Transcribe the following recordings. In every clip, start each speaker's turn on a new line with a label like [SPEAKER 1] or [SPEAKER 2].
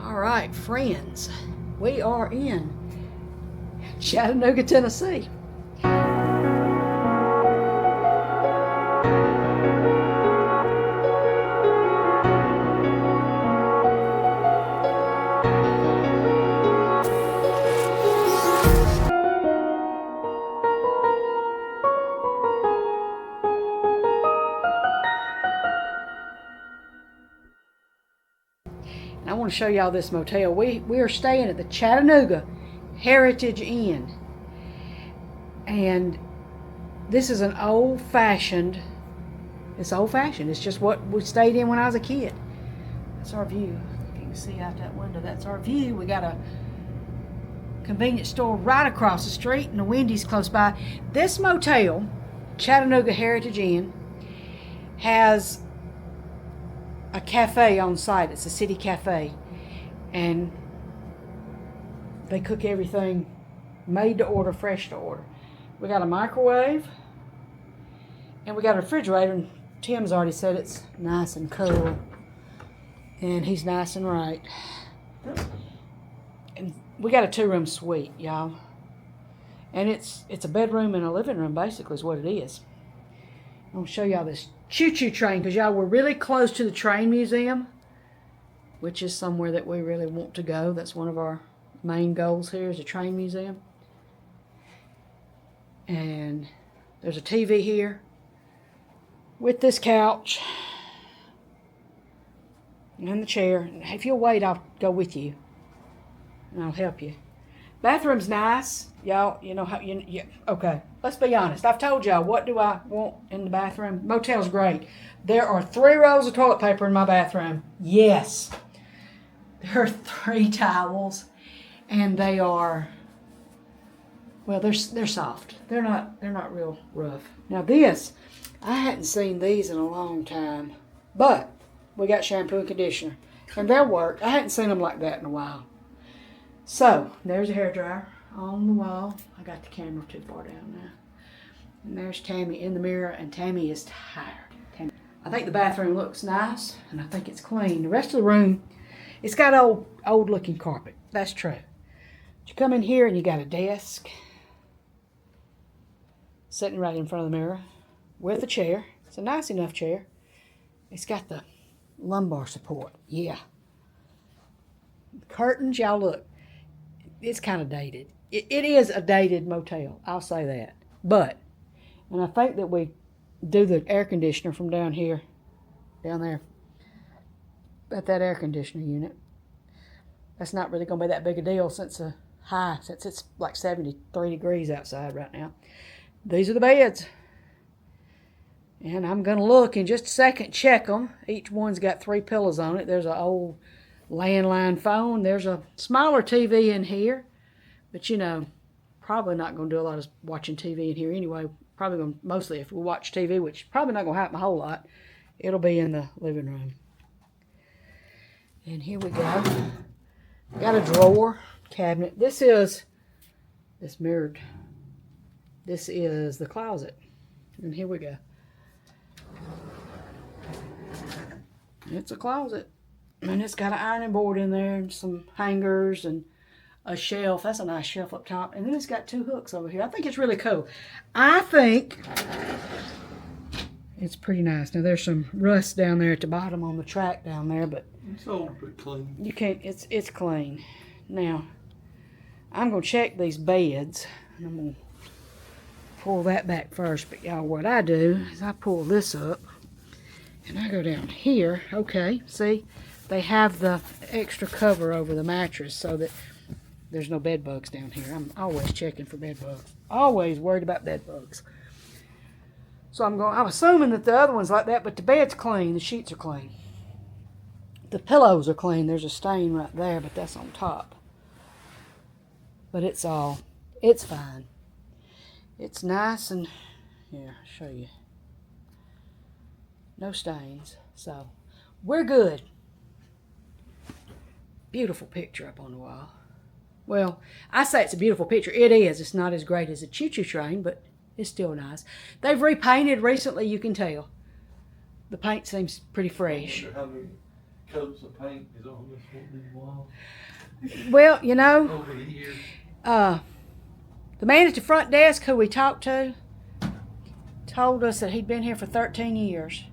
[SPEAKER 1] All right, friends, we are in Chattanooga, Tennessee. And I want to show y'all this motel. We are staying at the Chattanooga Heritage Inn. And this is an old-fashioned, it's old-fashioned. It's just what we stayed in when I was a kid. That's our view. If you can see out that window, that's our view. We got a convenience store right across the street and a Wendy's close by. This motel, Chattanooga Heritage Inn, has a cafe on site. It's a city cafe, and they cook everything made to order, fresh to order. We got a microwave and we got a refrigerator, and Tim's already said it's nice and cool, and he's nice and right. And we got a 2-room suite, y'all, and it's a bedroom and a living room basically is what it is. I'm gonna show y'all this choo-choo train, because y'all, we're really close to the train museum, which is somewhere that we really want to go. That's one of our main goals here, is a train museum. And there's a TV here with this couch and the chair. If you'll wait, I'll go with you and I'll help you. Bathroom's nice, y'all. You know how okay, let's be honest. I've told y'all, what do I want in the bathroom? Motel's great. There are 3 rolls of toilet paper in my bathroom. Yes. There are 3 towels, and they are, well, they're soft. They're not real rough. Now this, I hadn't seen these in a long time, but we got shampoo and conditioner, and they'll work. I hadn't seen them like that in a while. So, there's a hairdryer on the wall. I got the camera too far down now. And there's Tammy in the mirror, and Tammy is tired. I think the bathroom looks nice, and I think it's clean. The rest of the room, it's got old looking carpet. That's true. But you come in here and you got a desk sitting right in front of the mirror with a chair. It's a nice enough chair. It's got the lumbar support. Yeah. The curtains, y'all look. It's kind of dated. It is a dated motel, I'll say that. But, and I think that we do the air conditioner from down here, down there, at that air conditioner unit. That's not really going to be that big a deal since it's like 73 degrees outside right now. These are the beds. And I'm going to look in just a second, check them. Each one's got 3 pillows on it. There's an old landline phone. There's a smaller TV in here, but you know, probably not going to do a lot of watching TV in here anyway. Probably going to, mostly if we watch TV, which probably not going to happen a whole lot, it'll be in the living room. And here we go. Got a drawer cabinet. This is mirrored. This is the closet, and here we go. It's a closet. And it's got an ironing board in there and some hangers and a shelf. That's a nice shelf up top. And then it's got 2 hooks over here. I think it's really cool. I think it's pretty nice. Now there's some rust down there at the bottom on the track down there, but
[SPEAKER 2] it's all pretty clean.
[SPEAKER 1] You can't. It's clean. Now I'm gonna check these beds. And I'm gonna pull that back first. But y'all, what I do is I pull this up and I go down here. Okay, see. They have the extra cover over the mattress so that there's no bed bugs down here. I'm always checking for bed bugs. Always worried about bed bugs. So I'm assuming that the other one's like that, but the bed's clean. The sheets are clean. The pillows are clean. There's a stain right there, but that's on top. But it's fine. It's nice, and here, I'll show you. No stains. So, we're good. Beautiful picture up on the wall. Well, I say it's a beautiful picture. It is. It's not as great as a choo-choo train, but it's still nice. They've repainted recently, you can tell. The paint seems pretty fresh.
[SPEAKER 2] coats of paint is on this wall?
[SPEAKER 1] Well, you know,
[SPEAKER 2] Over here.
[SPEAKER 1] the man at the front desk who we talked to told us that he'd been here for 13 years.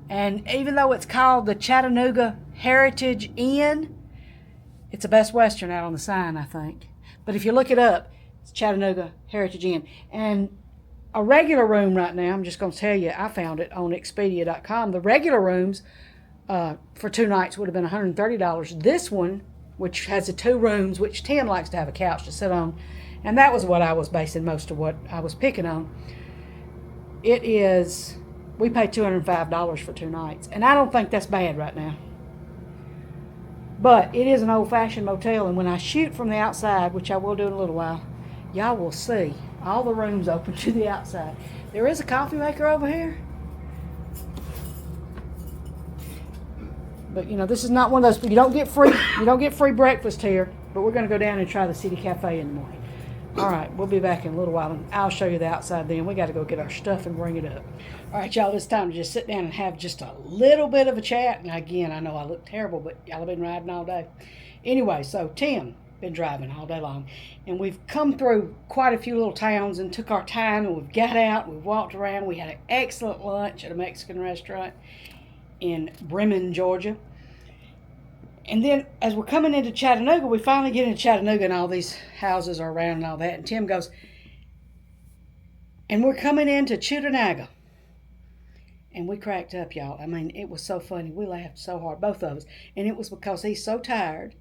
[SPEAKER 1] And even though it's called the Chattanooga Heritage Inn, it's the Best Western out on the sign, I think. But if you look it up, it's Chattanooga Heritage Inn. And a regular room right now, I'm just going to tell you, I found it on Expedia.com. The regular rooms for 2 nights would have been $130. This one, which has the 2 rooms, which Tim likes to have a couch to sit on, and that was what I was basing most of what I was picking on. We paid $205 for 2 nights, and I don't think that's bad right now. But it is an old-fashioned motel, and when I shoot from the outside, which I will do in a little while, y'all will see all the rooms open to the outside. There is a coffee maker over here. But you know, this is not one of those. You don't get free breakfast here. But we're going to go down and try the City Cafe in the morning. All right, we'll be back in a little while, and I'll show you the outside then. We got to go get our stuff and bring it up. All right, y'all, it's time to just sit down and have just a little bit of a chat. And again, I know I look terrible, but y'all have been riding all day. Anyway, so Tim been driving all day long, and we've come through quite a few little towns and took our time, and we've got out, we've walked around. We had an excellent lunch at a Mexican restaurant in Bremen, Georgia. And then as we're coming into Chattanooga, we finally get into Chattanooga, and all these houses are around and all that. And Tim goes, and we're coming into Chattanooga. And we cracked up, y'all. I mean, it was so funny. We laughed so hard, both of us. And it was because he's so tired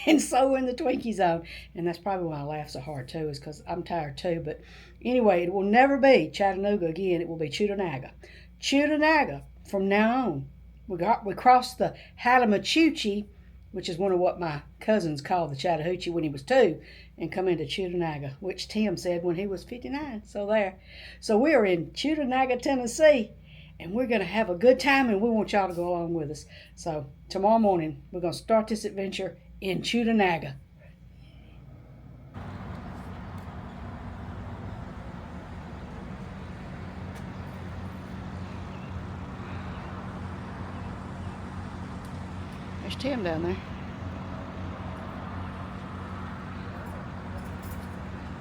[SPEAKER 1] and so in the Twinkie zone. And that's probably why I laugh so hard, too, is because I'm tired, too. But anyway, it will never be Chattanooga again. It will be Chattanooga. Chattanooga from now on. We crossed the Hattamachuchee, which is one of what my cousins called the Chattahoochee when he was 2, and come into Chattanooga, which Tim said when he was 59. So there. So we are in Chattanooga, Tennessee, and we're going to have a good time, and we want y'all to go along with us. So tomorrow morning, we're going to start this adventure in Chattanooga. There's Tim down there.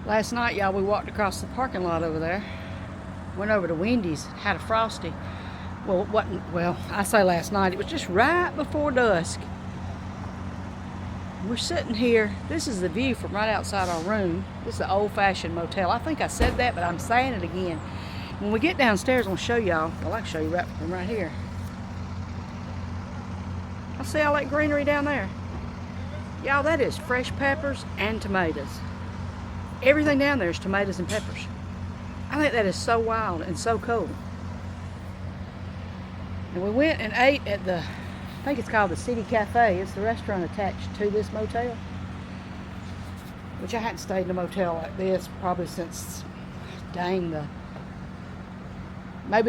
[SPEAKER 1] Last night, y'all, we walked across the parking lot over there. Went over to Wendy's, had a Frosty. Well, it wasn't, well, I say last night, it was just right before dusk. We're sitting here. This is the view from right outside our room. This is the old-fashioned motel. I think I said that, but I'm saying it again. When we get downstairs, I'm going to show y'all. Well, I can show you right from right here. I see all that greenery down there. Y'all, that is fresh peppers and tomatoes. Everything down there is tomatoes and peppers. I think that is so wild and so cool. And we went and ate at the, I think it's called the City Cafe. It's the restaurant attached to this motel. Which I hadn't stayed in a motel like this probably since, maybe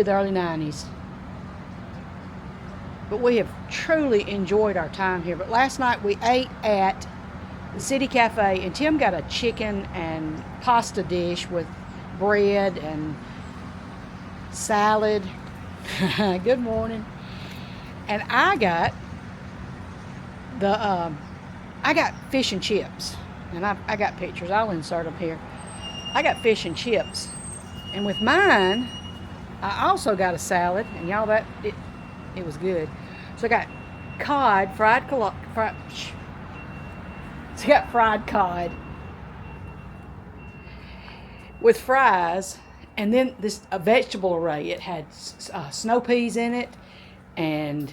[SPEAKER 1] the early 90s. But we have truly enjoyed our time here. But last night we ate at the City Cafe, and Tim got a chicken and pasta dish with bread and salad. Good morning. And I got fish and chips. And I got pictures. I'll insert them here. I got fish and chips. And with mine, I also got a salad. And y'all, it was good. So I got cod, fried cod with fries, and then a vegetable array. It had snow peas in it, and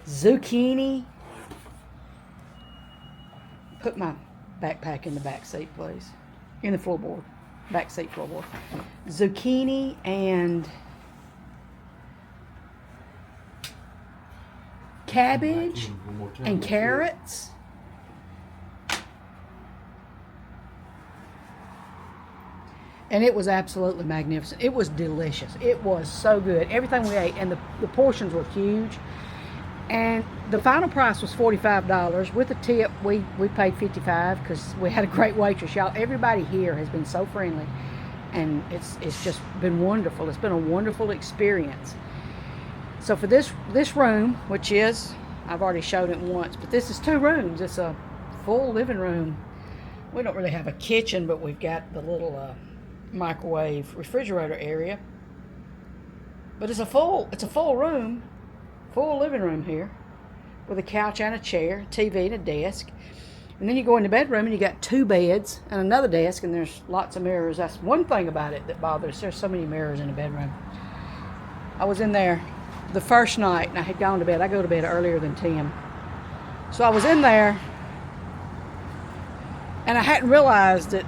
[SPEAKER 1] zucchini. Put my backpack in the back seat, please. In the floorboard. Back seat floorboard. Zucchini and cabbage and carrots. And it was absolutely magnificent. It was delicious. It was so good. Everything we ate, and the portions were huge. And the final price was $45. With the tip, we paid $55 because we had a great waitress. Y'all, everybody here has been so friendly, and it's just been wonderful. It's been a wonderful experience. So for this room, which is, I've already showed it once, but this is 2 rooms. It's a full living room. We don't really have a kitchen, but we've got the little microwave refrigerator area. But it's a full room, full living room here, with a couch and a chair, TV and a desk. And then you go in the bedroom and you got 2 beds and another desk, and there's lots of mirrors. That's one thing about it that bothers. There's so many mirrors in the bedroom. I was in there the first night and I had gone to bed. I go to bed earlier than Tim. So I was in there and I hadn't realized that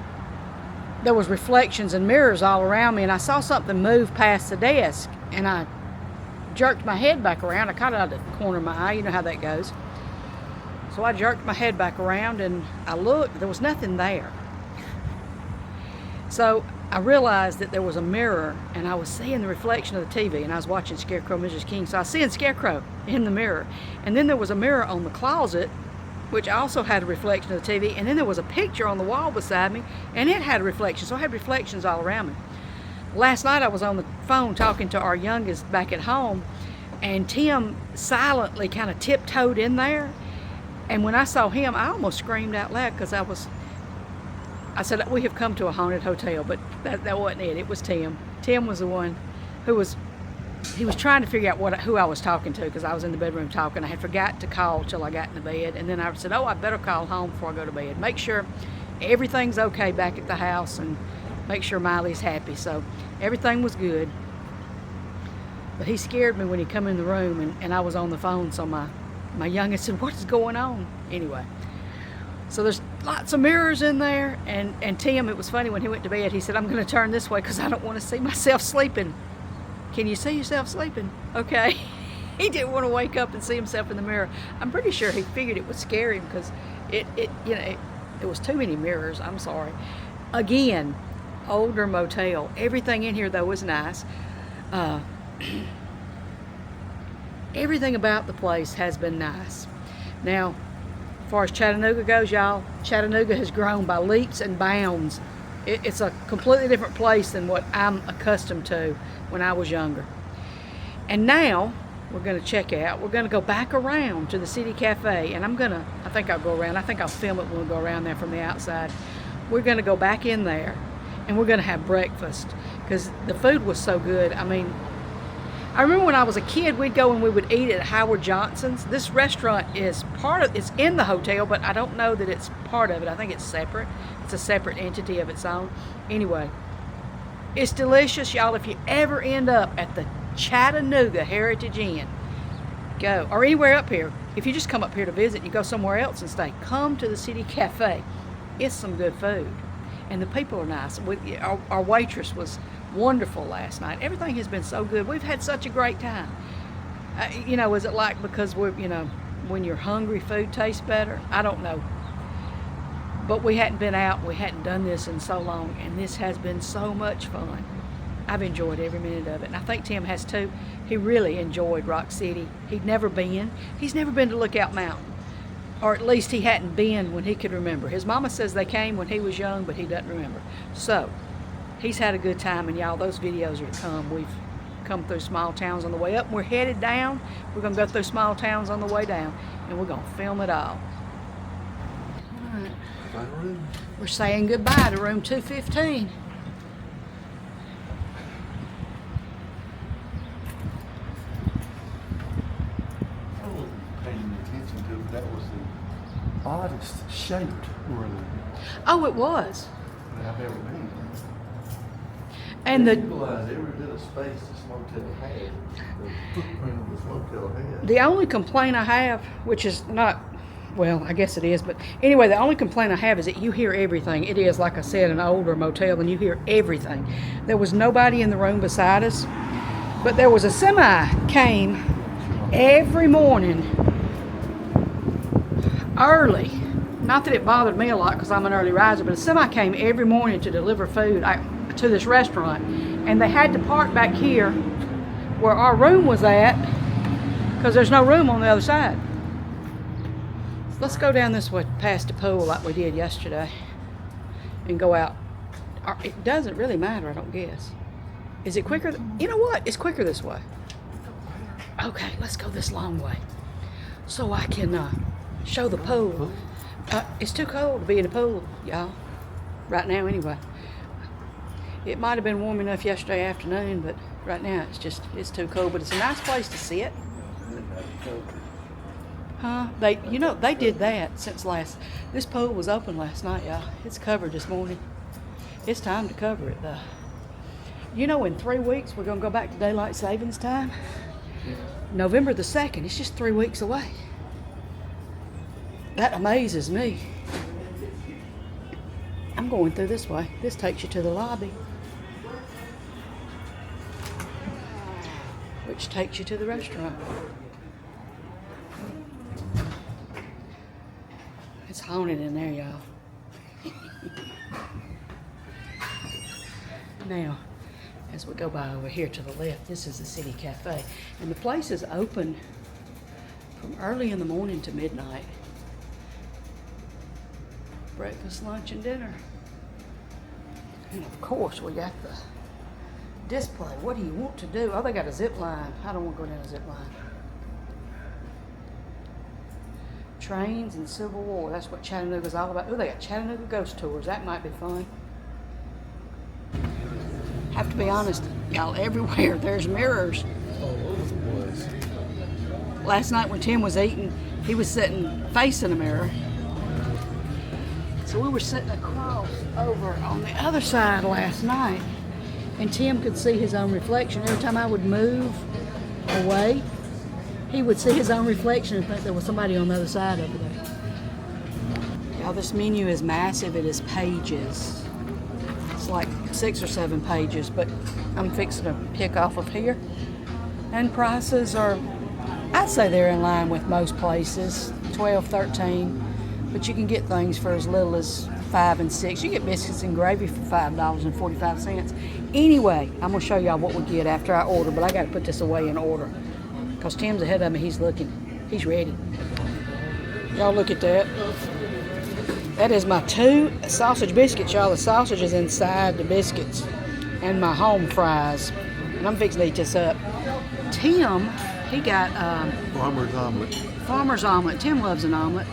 [SPEAKER 1] there was reflections and mirrors all around me, and I saw something move past the desk, and I jerked my head back around. I caught it out of the corner of my eye. You know how that goes. So I jerked my head back around and I looked. There was nothing there. So I realized that there was a mirror, and I was seeing the reflection of the TV, and I was watching Scarecrow, Mrs. King. So I was seeing Scarecrow in the mirror. And then there was a mirror on the closet, which also had a reflection of the TV. And then there was a picture on the wall beside me, and it had a reflection. So I had reflections all around me. Last night I was on the phone talking to our youngest back at home, and Tim silently kind of tiptoed in there. And when I saw him, I almost screamed out loud, because I said, we have come to a haunted hotel, but that wasn't it. It was Tim. Tim was the one who was trying to figure out who I was talking to, because I was in the bedroom talking. I had forgot to call till I got in the bed, and then I said, I better call home before I go to bed. Make sure everything's okay back at the house, and make sure Miley's happy. So everything was good. But he scared me when he come in the room, and I was on the phone, so my youngest said, what is going on? Anyway, so there's lots of mirrors in there, and Tim, it was funny, when he went to bed, he said, I'm going to turn this way because I don't want to see myself sleeping. Can you see yourself sleeping? Okay. He didn't want to wake up and see himself in the mirror. I'm pretty sure he figured it would scare him, because it was too many mirrors. I'm sorry. Again, older motel. Everything in here, though, was nice. Everything about the place has been nice. Now, as far as Chattanooga goes, y'all, Chattanooga has grown by leaps and bounds. It's a completely different place than what I'm accustomed to when I was younger. And now we're going to check out. We're going to go back around to the City Cafe, and I think I'll go around. I think I'll film it when we go around there from the outside. We're going to go back in there, and we're going to have breakfast, because the food was so good. I mean, I remember when I was a kid, we'd go and we would eat at Howard Johnson's. This restaurant is it's in the hotel, but I don't know that it's part of it. I think it's separate. It's a separate entity of its own. Anyway, it's delicious, y'all. If you ever end up at the Chattanooga Heritage Inn, go, or anywhere up here. If you just come up here to visit, you go somewhere else and stay, come to the City Cafe. It's some good food, and the people are nice. Our waitress was wonderful last night. Everything has been so good. We've had such a great time. Is it like because when you're hungry, food tastes better? I don't know. But we hadn't been out, we hadn't done this in so long, and this has been so much fun. I've enjoyed every minute of it, and I think Tim has too. He really enjoyed Rock City. He's never been to Lookout Mountain, or at least he hadn't been when he could remember. His mama says they came when he was young, but he doesn't remember. So he's had a good time, and y'all, those videos are to come. We've come through small towns on the way up. We're headed down. We're going to go through small towns on the way down, and we're going to film it all. All right. We're saying goodbye to room 215.
[SPEAKER 2] I wasn't paying attention to it. That was the oddest shaped room
[SPEAKER 1] Oh, it was.
[SPEAKER 2] that I've ever been in.
[SPEAKER 1] And
[SPEAKER 2] I realized every bit of space this motel had, the footprint of this motel had.
[SPEAKER 1] the only complaint I have, which is not, well, I guess it is, but anyway, the only complaint I have is that you hear everything. It is, like I said, an older motel, and you hear everything. There was nobody in the room beside us, but there was a semi came every morning early. Not that it bothered me a lot because I'm an early riser, but a semi came every morning to deliver food to this restaurant, and they had to park back here where our room was at, because there's no room on the other side. So let's go down this way past the pool like we did yesterday and go out. It doesn't really matter, I don't guess. Is it quicker? You know what? It's quicker this way. Okay, let's go this long way so I can show the pool. It's too cold to be in the pool, y'all. Right now, anyway. It might have been warm enough yesterday afternoon, but right now it's too cold. But it's a nice place to sit. Huh? They did that since this pool was open last night, y'all. It's covered this morning. It's time to cover it, though. You know, in 3 weeks, we're going to go back to daylight savings time. November the 2nd. It's just 3 weeks away. That amazes me. I'm going through this way. This takes you to the lobby, which takes you to the restaurant. It's haunted in there, y'all. Now, as we go by over here to the left, this is the City Cafe. And the place is open from early in the morning to midnight. Breakfast, lunch, and dinner. And of course, we got the display. What do you want to do? Oh, they got a zip line. I don't want to go down a zip line. Trains and Civil War. That's what Chattanooga's all about. Oh, they got Chattanooga ghost tours. That might be fun. Have to be honest, y'all, everywhere there's mirrors.
[SPEAKER 2] All over the place.
[SPEAKER 1] Last night when Tim was eating, he was sitting facing a mirror. So we were sitting across over on the other side last night, and Tim could see his own reflection. Every time I would move away, he would see his own reflection and think there was somebody on the other side over there. Y'all, this menu is massive. It is pages. It's like 6 or 7 pages, but I'm fixing to pick off of here. And prices are, I'd say they're in line with most places, 12, 13. But you can get things for as little as 5 and 6. You get biscuits and gravy for $5.45. Anyway, I'm gonna show y'all what we get after I order, but I gotta put this away in order. Because Tim's ahead of me, he's looking. He's ready. Y'all look at that. That is my 2 sausage biscuits, y'all. The sausage is inside the biscuits. And my home fries. And I'm fixing to eat this up. Tim, he got
[SPEAKER 2] Farmer's omelet.
[SPEAKER 1] Farmer's omelet. Tim loves an omelet.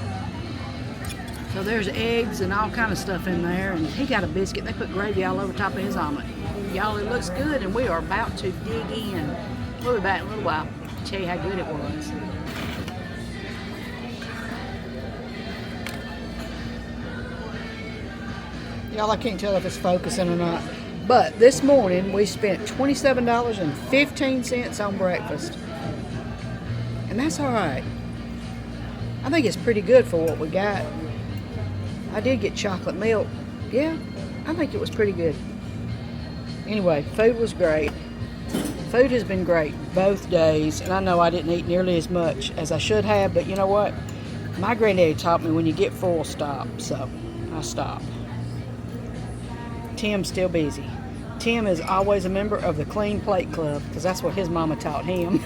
[SPEAKER 1] So there's eggs and all kind of stuff in there. And he got a biscuit. They put gravy all over top of his omelet. Y'all, it looks good, and we are about to dig in. We'll be back in a little while to tell you how good it was. Y'all, I can't tell if it's focusing or not. But this morning, we spent $27.15 on breakfast. And that's all right. I think it's pretty good for what we got. I did get chocolate milk. Yeah, I think it was pretty good. Anyway, food was great. Food has been great both days. And I know I didn't eat nearly as much as I should have. But you know what? My granddaddy taught me when you get full, stop. So I stopped. Tim's still busy. Tim is always a member of the Clean Plate Club because that's what his mama taught him.